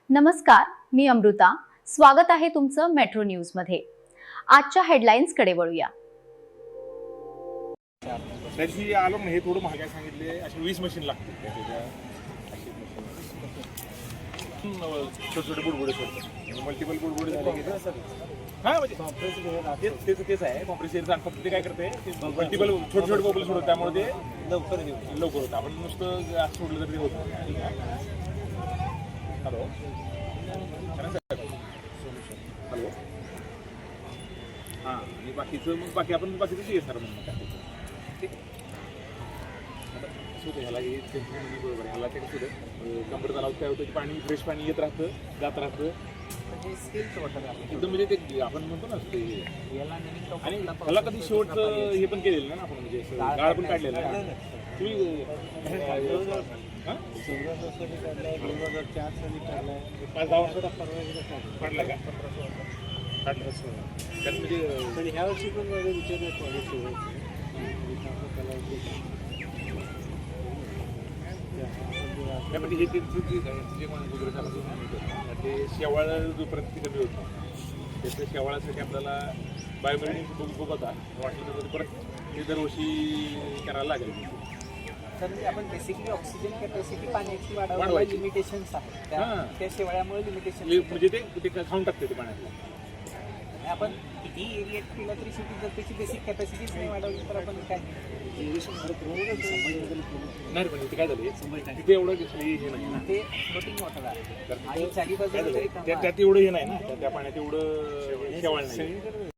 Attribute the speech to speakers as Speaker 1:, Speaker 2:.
Speaker 1: नमस्कार, मी अमृता. स्वागत आहे तुमचं मेट्रो न्यूज मध्ये. आजच्या हेडलाईन्स कडे वळूया.
Speaker 2: त्याची आलो हे थोडं महागाई सांगितले. असे 20 मशीन लागतील छोटे छोटे बुडबुडे सोडतात. मल्टिपल बुडबुडे झाले की हां म्हणजे तेच आहे. कॉम्प्रेसर फक्त ते काय करते मल्टिपल छोटे छोटे बबल सोडतात, त्यामुळे ते लवकर होतं. आपण नुसतं आज सोडलं तर ते होतं. हॅलो हॅलो हां. आणि बाकीचं मग आपण बाकीचं CSR म्हणून टाकायचं. ठीक आहे. आता कसं होतं ह्याला हे बरोबर ह्याला ते कसं होतं कंबर तलाव काय होतं की पाणी फ्रेश पाणी येत राहतं जात राहतं. एकदम म्हणजे ते आपण म्हणतो ना ते. आणि ह्याला कधी शेवटचं हे पण केलेलं ना आपण, म्हणजे गाळ पण काढलेलं आहे. तुम्ही
Speaker 3: 2004 साली काढलाय.
Speaker 2: 5-10 वर्षात काढला का? काढलं त्यात म्हणजे.
Speaker 3: पण ह्या वर्षी पण माझा विचार आहे कॉलेज
Speaker 2: त्यामध्ये हे जे गुजरात झालं ते शेवाळ जोपर्यंत कमी होतं त्याच्या शेवाळासाठी आपल्याला बायोमेरिन बुक होता. वाटलं तर परत हे दरवर्षी करायला लागेल.
Speaker 4: तर म्हणजे आपण बेसिकली ऑक्सिजन कॅपॅसिटी पाण्याची वाढवायची लिमिटेशन्स आहेत. त्या शेवाळ्यामुळे लिमिटेशन
Speaker 2: म्हणजे ते खाऊन टाकते ते पाण्यातलं.
Speaker 4: आपण किती एरियात केला तरी शेवटी जर त्याची बेसिक कॅपॅसिटीच नाही वाढवली तर आपण काय
Speaker 2: नाही. पण ते काय झालं तिथे एवढं हे नाही
Speaker 4: ते फ्लोटिंग वॉटर आहे आणि चारी बाजूला
Speaker 2: त्यात एवढं हे नाही ना. त्या पाण्यात एवढं शेवाळ नाही.